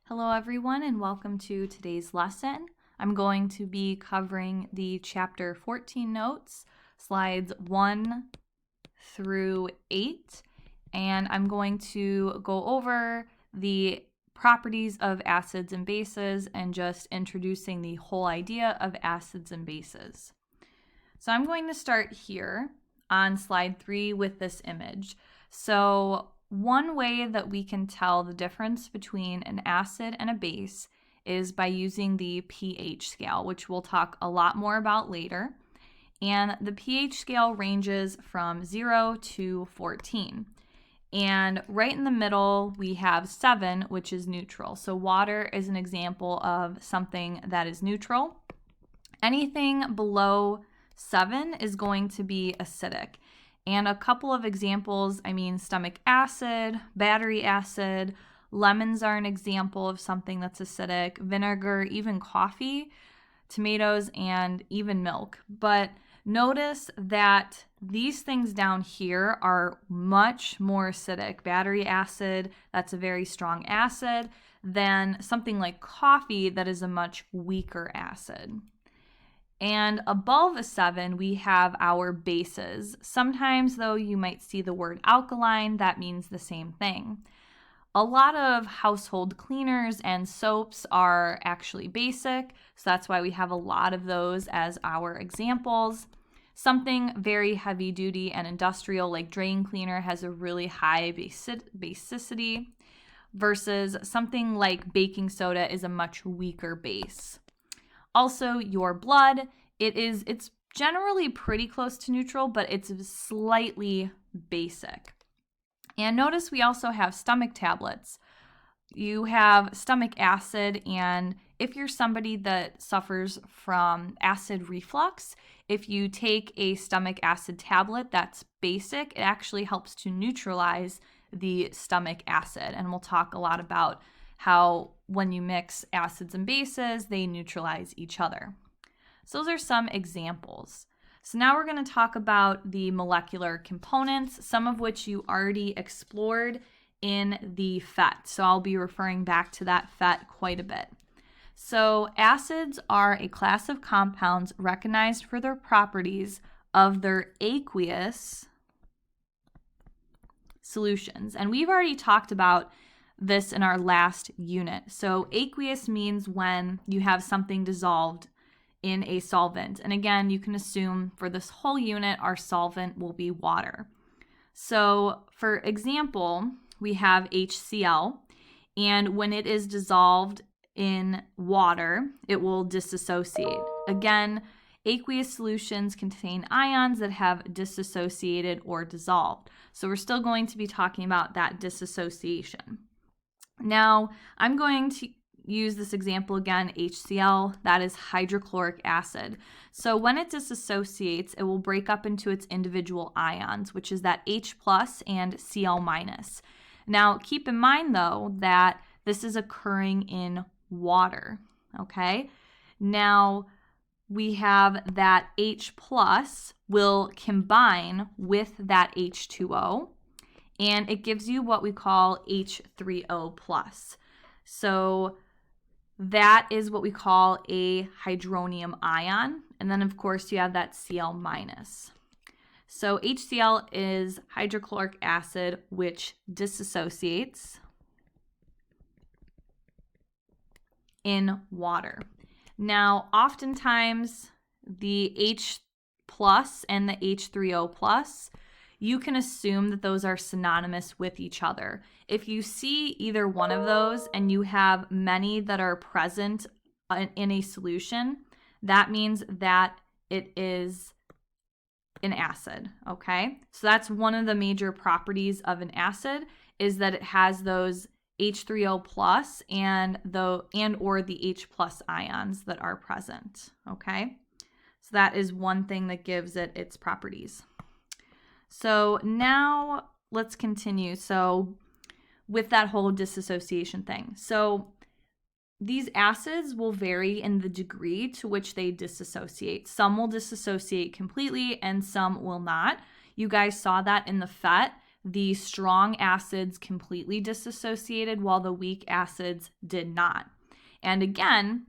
Hello everyone and welcome to today's lesson. I'm going to be covering the chapter 14 notes, slides 1 through 8, and I'm going to go over the properties of acids and bases and just introducing the whole idea of acids and bases. So I'm going to start here on slide 3 with this image. So one way that we can tell the difference between an acid and a base is by using the pH scale, which we'll talk a lot more about later. And the pH scale ranges from 0 to 14. And right in the middle, we have 7, which is neutral. So water is an example of something that is neutral. Anything below 7 is going to be acidic. And a couple of examples, stomach acid, battery acid, lemons are an example of something that's acidic, vinegar, even coffee, tomatoes, and even milk. But notice that these things down here are much more acidic. Battery acid, that's a very strong acid, than something like coffee that is a much weaker acid. And above a 7, we have our bases. Sometimes, though, you might see the word alkaline. That means the same thing. A lot of household cleaners and soaps are actually basic, so that's why we have a lot of those as our examples. Something very heavy duty and industrial like drain cleaner has a really high basicity versus something like baking soda is a much weaker base. Also, your blood, it's generally pretty close to neutral, but it's slightly basic. And notice we also have stomach tablets. You have stomach acid, and if you're somebody that suffers from acid reflux, if you take a stomach acid tablet that's basic, it actually helps to neutralize the stomach acid. And we'll talk a lot about how when you mix acids and bases, they neutralize each other. So those are some examples. So now we're going to talk about the molecular components, some of which you already explored in the PhET. So I'll be referring back to that PhET quite a bit. So acids are a class of compounds recognized for their properties of their aqueous solutions. And we've already talked about this in our last unit. So aqueous means when you have something dissolved in a solvent. And again, you can assume for this whole unit, our solvent will be water. So for example, we have HCl, and when it is dissolved in water, it will dissociate. Again, aqueous solutions contain ions that have dissociated or dissolved. So we're still going to be talking about that dissociation. Now, I'm going to use this example again, HCl, that is hydrochloric acid. So when it dissociates, it will break up into its individual ions, which is that H plus and Cl minus. Now, keep in mind, though, that this is occurring in water, okay? Now, we have that H plus will combine with that H2O, and it gives you what we call H3O plus. So that is what we call a hydronium ion. And then, of course, you have that Cl minus. So HCl is hydrochloric acid, which dissociates in water. Now, oftentimes, the H plus and the H3O plus, you can assume that those are synonymous with each other. If you see either one of those and you have many that are present in a solution, that means that it is an acid, okay? So that's one of the major properties of an acid, is that it has those H3O plus and or the H plus ions that are present, okay? So that is one thing that gives it its properties. So now let's continue. So with that whole dissociation thing. So these acids will vary in the degree to which they dissociate. Some will dissociate completely and some will not. You guys saw that in the PhET, the strong acids completely disassociated while the weak acids did not. And again,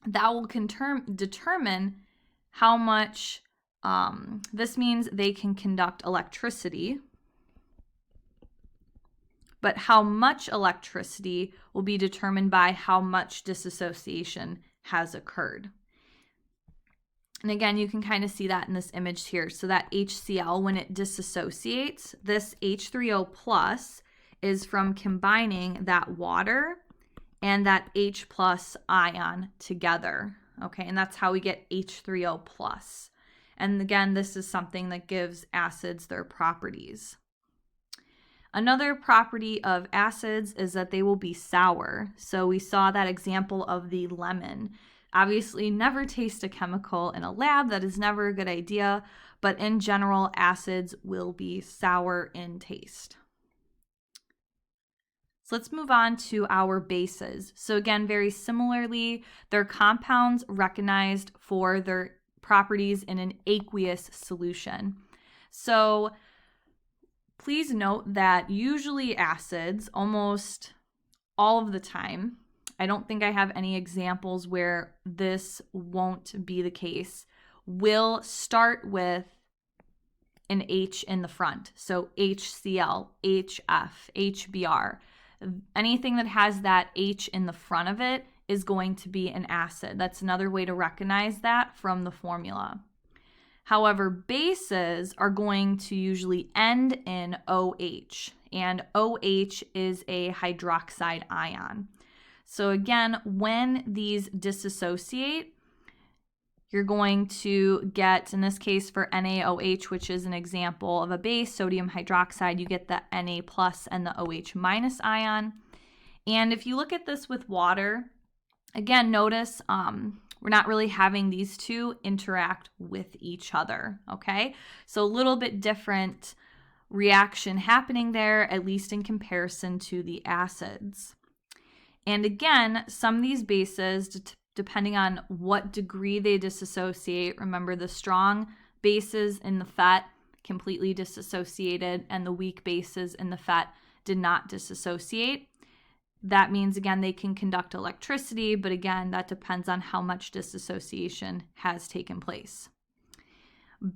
that will determine how much, this means they can conduct electricity, but how much electricity will be determined by how much dissociation has occurred. And again, you can kind of see that in this image here. So that HCl, when it dissociates, this H3O plus is from combining that water and that H plus ion together. Okay, and that's how we get H3O plus. And again, this is something that gives acids their properties. Another property of acids is that they will be sour. So we saw that example of the lemon. Obviously, never taste a chemical in a lab. That is never a good idea. But in general, acids will be sour in taste. So let's move on to our bases. So again, very similarly, they're compounds recognized for their properties in an aqueous solution. So please note that usually acids, almost all of the time, I don't think I have any examples where this won't be the case, will start with an H in the front. So HCl, HF, HBr. Anything that has that H in the front of it is going to be an acid. That's another way to recognize that from the formula. However, bases are going to usually end in OH, and OH is a hydroxide ion. So again, when these dissociate, you're going to get, in this case for NaOH, which is an example of a base, sodium hydroxide, you get the Na plus and the OH minus ion. And if you look at this with water, again, notice we're not really having these two interact with each other, okay? So a little bit different reaction happening there, at least in comparison to the acids. And again, some of these bases, depending on what degree they dissociate, remember the strong bases in the FET completely disassociated and the weak bases in the FET did not disassociate. That means, again, they can conduct electricity, but again, that depends on how much dissociation has taken place.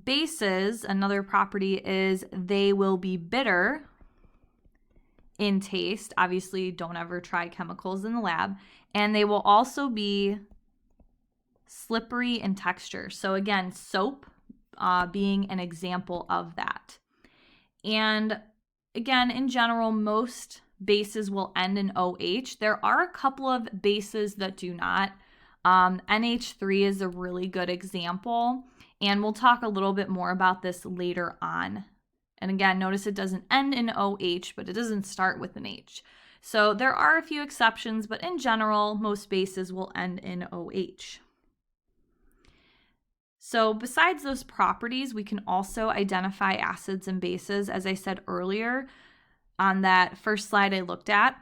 Bases, another property is they will be bitter in taste. Obviously, don't ever try chemicals in the lab. And they will also be slippery in texture. So again, soap being an example of that. And again, in general, most bases will end in OH. There are a couple of bases that do not. NH3 is a really good example, and we'll talk a little bit more about this later on. And again, notice it doesn't end in OH, but it doesn't start with an H. So there are a few exceptions, but in general, most bases will end in OH. So besides those properties, we can also identify acids and bases, as I said earlier, on that first slide I looked at,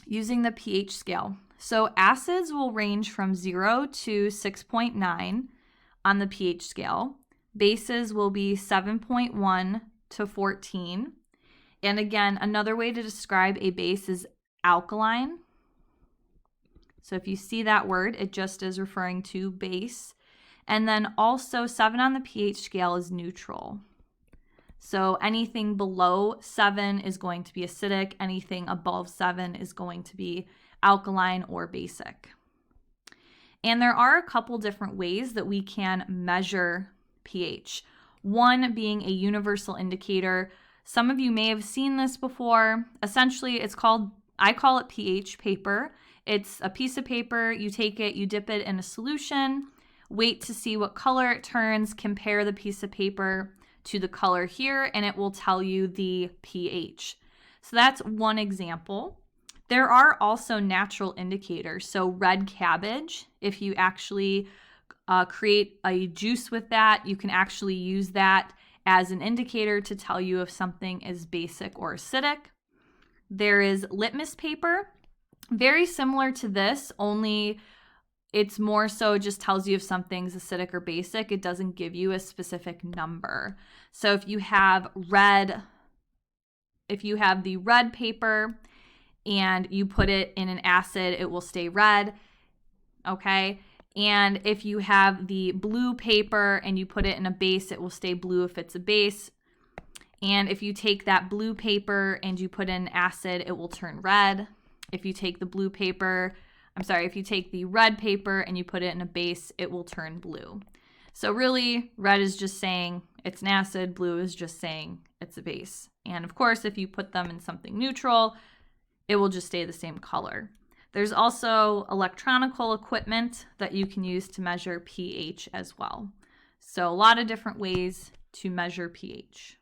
using the pH scale. So acids will range from 0 to 6.9 on the pH scale. Bases will be 7.1 to 14. And again, another way to describe a base is alkaline. So if you see that word, it just is referring to base. And then also 7 on the pH scale is neutral. So anything below 7 is going to be acidic. Anything above 7 is going to be alkaline or basic. And there are a couple different ways that we can measure pH. One being a universal indicator. Some of you may have seen this before. Essentially, I call it pH paper. It's a piece of paper. You take it, you dip it in a solution, wait to see what color it turns, compare the piece of paper to the color here, and it will tell you the pH. So that's one example. There are also natural indicators. So red cabbage, if you actually create a juice with that, you can actually use that as an indicator to tell you if something is basic or acidic. There is litmus paper, very similar to this, only it's more so just tells you if something's acidic or basic. It doesn't give you a specific number. So if you have red, if you have the red paper and you put it in an acid, it will stay red, okay? And if you have the blue paper and you put it in a base, it will stay blue if it's a base. And if you take that blue paper and you put in acid, it will turn red. If you take the if you take the red paper and you put it in a base, it will turn blue. So really, red is just saying it's an acid, blue is just saying it's a base. And of course, if you put them in something neutral, it will just stay the same color. There's also electronical equipment that you can use to measure pH as well. So a lot of different ways to measure pH.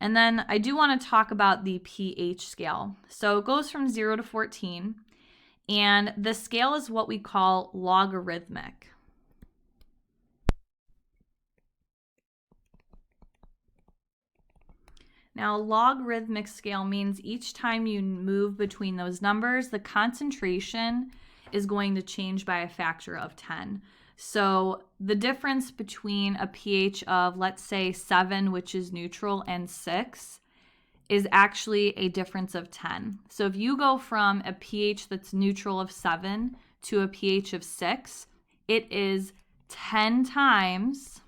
And then I do want to talk about the pH scale. So it goes from 0 to 14, and the scale is what we call logarithmic. Now, logarithmic scale means each time you move between those numbers, the concentration is going to change by a factor of 10. So the difference between a pH of, let's say, 7, which is neutral, and 6 is actually a difference of 10. So if you go from a pH that's neutral of 7 to a pH of 6, it is 10 times,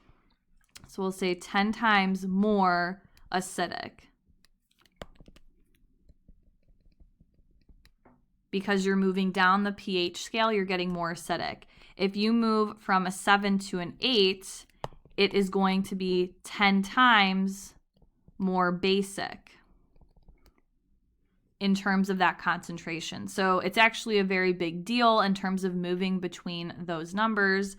so we'll say 10 times more acidic, because you're moving down the pH scale, you're getting more acidic. If you move from a 7 to an 8, it is going to be 10 times more basic in terms of that concentration. So it's actually a very big deal in terms of moving between those numbers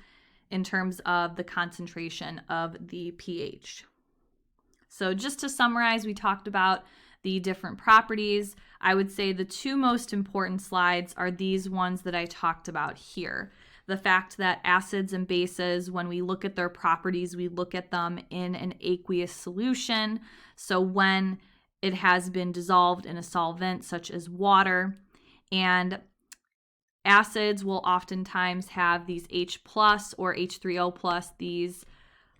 in terms of the concentration of the pH. So just to summarize, we talked about the different properties. I would say the two most important slides are these ones that I talked about here. The fact that acids and bases, when we look at their properties, we look at them in an aqueous solution. So when it has been dissolved in a solvent such as water, and acids will oftentimes have these H plus or H3O plus, these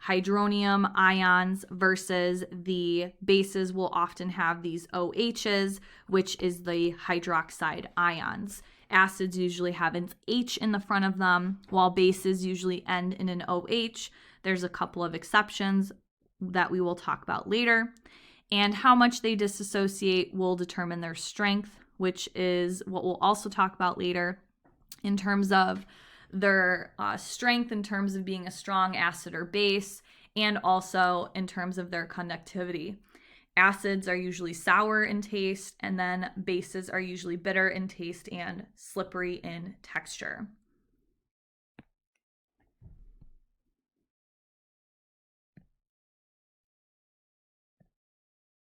hydronium ions, versus the bases will often have these OHs, which is the hydroxide ions. Acids usually have an H in the front of them, while bases usually end in an OH. There's a couple of exceptions that we will talk about later. And how much they dissociate will determine their strength, which is what we'll also talk about later in terms of their strength in terms of being a strong acid or base, and also in terms of their conductivity. Acids are usually sour in taste, and then bases are usually bitter in taste and slippery in texture.